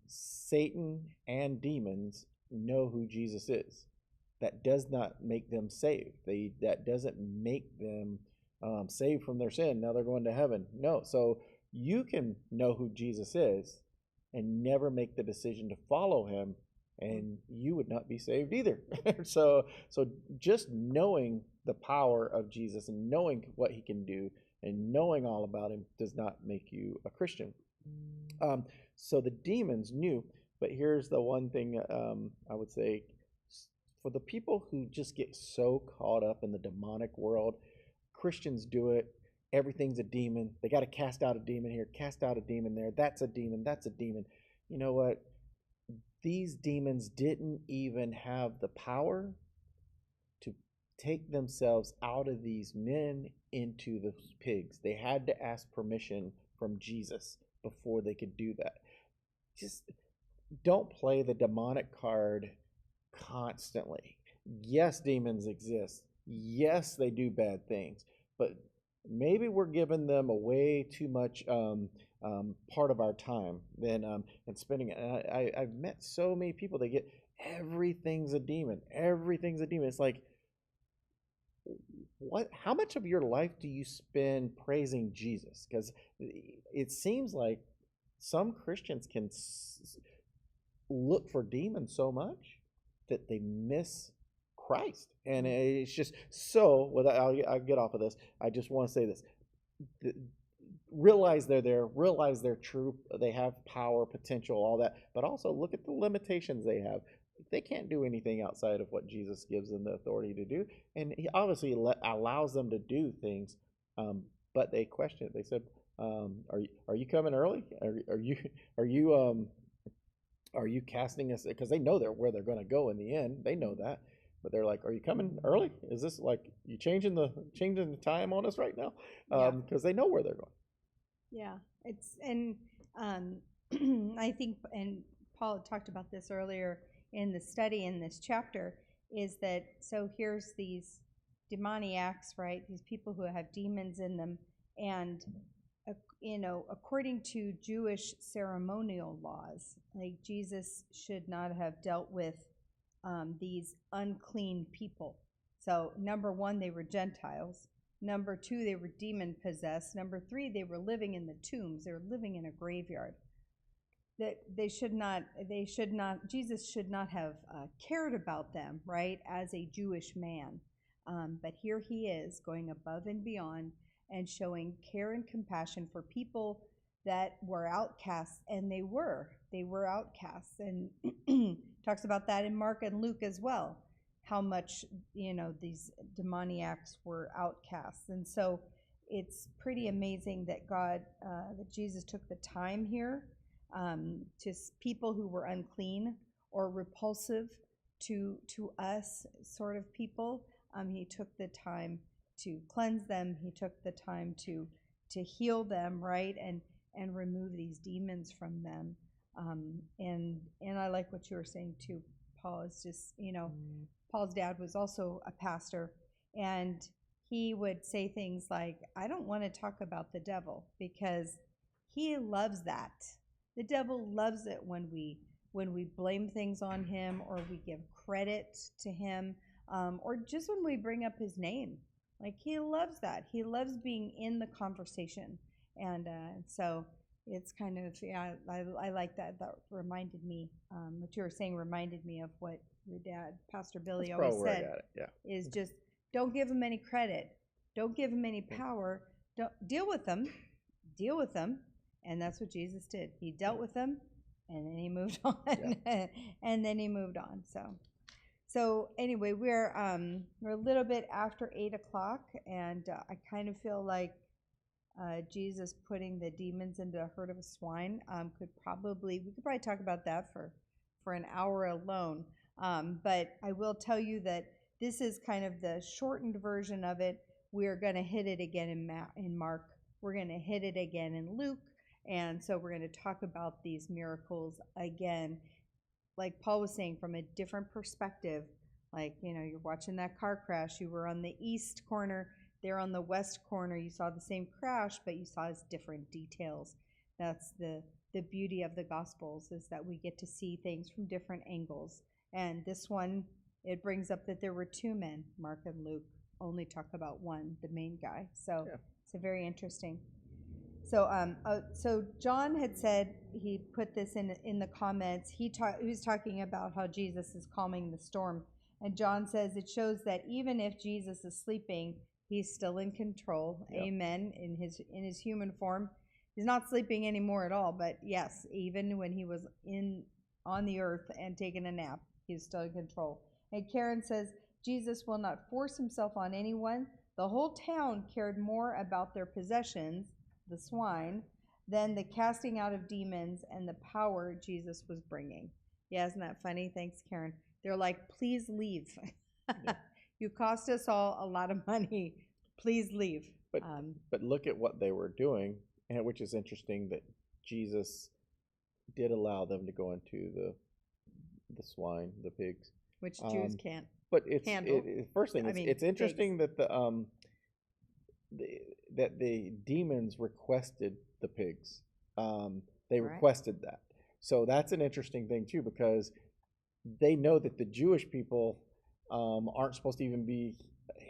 S2: Satan and demons know who Jesus is. That does not make them saved. That doesn't make them saved from their sin. Now they're going to heaven. No. So you can know who Jesus is and never make the decision to follow him, and you would not be saved either. So just knowing the power of Jesus and knowing what he can do and knowing all about him does not make you a Christian. So the demons knew, but here's the one thing I would say. For the people who just get so caught up in the demonic world, Christians do it. Everything's a demon. They got to cast out a demon here, cast out a demon there. That's a demon. That's a demon. You know what? These demons didn't even have the power to take themselves out of these men into the pigs. They had to ask permission from Jesus before they could do that. Just don't play the demonic card constantly. Yes, demons exist. Yes, they do bad things, but maybe we're giving them a way too much part of our time and spending it. I've met so many people. They get everything's a demon. Everything's a demon. It's like, what? How much of your life do you spend praising Jesus? Because it seems like some Christians can look for demons so much that they miss Christ. And it's just so, I'll get off of this. I just want to say this. Realize they're there, realize they're true, they have power, potential, all that, but also look at the limitations they have. They can't do anything outside of what Jesus gives them the authority to do. And he obviously allows them to do things, but they question it. They said, are you coming early? Are you casting us? Because they know where they're going to go in the end. They know that, but they're like, "Are you coming early? Is this like you changing the time on us right now?" Because they know where they're going.
S1: Yeah, I think, and Paul talked about this earlier in the study in this chapter, is that so here's these demoniacs, right? These people who have demons in them, and according to Jewish ceremonial laws, like Jesus should not have dealt with these unclean people. So number one, they were Gentiles. Number two, they were demon possessed. Number three, they were living in the tombs. They were living in a graveyard. That Jesus should not have cared about them, right, as a Jewish man. But here he is going above and beyond and showing care and compassion for people that were outcasts, and they were outcasts. And talks about that in Mark and Luke as well, how much these demoniacs were outcasts. And so it's pretty amazing that that Jesus took the time here to people who were unclean or repulsive to us sort of people. He took the time to cleanse them. He took the time to heal them, right, and remove these demons from them. And I like what you were saying too, Paul. Is just Paul's dad was also a pastor, and he would say things like, I don't want to talk about the devil because he loves that. The devil loves it when we blame things on him, or we give credit to him, or just when we bring up his name. Like, he loves that. He loves being in the conversation. And so it's kind of, yeah, I like that. That reminded me, what you were saying reminded me of what your dad, Pastor Billy,
S2: That's
S1: always
S2: probably where I
S1: said,
S2: got it. Yeah.
S1: is just don't give him any credit. Don't give him any power. Don't deal with them. Deal with them. And that's what Jesus did. He dealt with them, and then he moved on.
S2: Yeah.
S1: And then he moved on. So anyway, we're a little bit after 8 o'clock, and I kind of feel like Jesus putting the demons into a herd of swine we could probably talk about that for an hour alone. But I will tell you that this is kind of the shortened version of it. We're going to hit it again in Mark. We're going to hit it again in Luke. And so we're going to talk about these miracles again, like Paul was saying, from a different perspective. Like, you're watching that car crash. You were on the east corner. They're on the west corner. You saw the same crash, but you saw its different details. That's the beauty of the Gospels, is that we get to see things from different angles. And this one, it brings up that there were two men. Mark and Luke only talk about one, the main guy. So yeah. It's very interesting. So John had said, he put this in the comments. He was talking about how Jesus is calming the storm, and John says it shows that even if Jesus is sleeping, he's still in control. Yep. Amen. In his human form, he's not sleeping anymore at all. But yes, even when he was on the earth and taking a nap, he's still in control. And Karen says Jesus will not force himself on anyone. The whole town cared more about their possessions, the swine, than the casting out of demons and the power Jesus was bringing. Yeah, isn't that funny? Thanks, Karen. They're like, please leave. Yeah. You cost us all a lot of money. Please leave.
S2: But look at what they were doing, and which is interesting that Jesus did allow them to go into the swine, the pigs,
S1: which Jews can't.
S2: But first thing, it's interesting pigs. That that the demons requested the pigs. They requested that. So that's an interesting thing too, because they know that the Jewish people aren't supposed to even be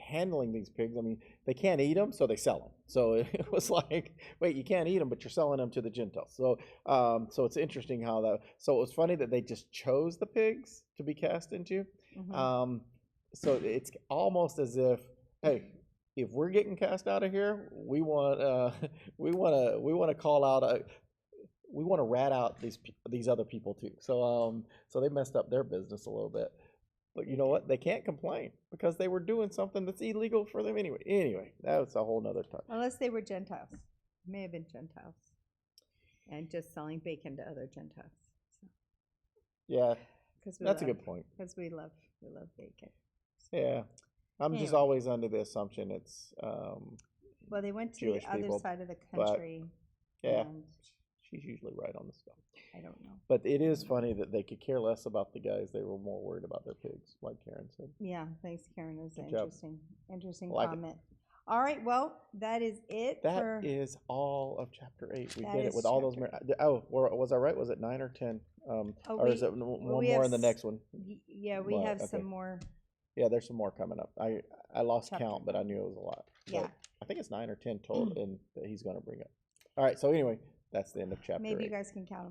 S2: handling these pigs. I mean, they can't eat them, so they sell them. So it was like, wait, you can't eat them, but you're selling them to the Gentiles. So so it's interesting how that. So it was funny that they just chose the pigs to be cast into. Mm-hmm. So it's almost as if, hey, if we're getting cast out of here, we want to call out we want to rat out these other people too. So so they messed up their business a little bit. But you know what? They can't complain because they were doing something that's illegal for them anyway. Anyway, that's a whole nother time.
S1: Unless they were Gentiles. May have been Gentiles. And just selling bacon to other Gentiles. So.
S2: Yeah, that's a good point.
S1: Because we love bacon.
S2: So. Yeah. I'm just always under the assumption it's
S1: well, they went to
S2: Jewish
S1: the other
S2: people,
S1: side of the country.
S2: Yeah, she's usually right on the stuff.
S1: I don't know.
S2: But it is funny that they could care less about the guys. They were more worried about their pigs, like Karen said.
S1: Yeah, thanks, Karen. It was an interesting
S2: like
S1: comment. All right, well, that is it.
S2: That is all of chapter 8. We did it with all those. Was I right? Was it 9 or 10? Or is it one more in the next one?
S1: Yeah, we have some more.
S2: Yeah, there's some more coming up. I lost count, but I knew it was a lot. So
S1: yeah.
S2: I think it's 9 or 10 total and that he's going to bring up. All right, so anyway, that's the end of chapter 8.
S1: Maybe you guys can count them.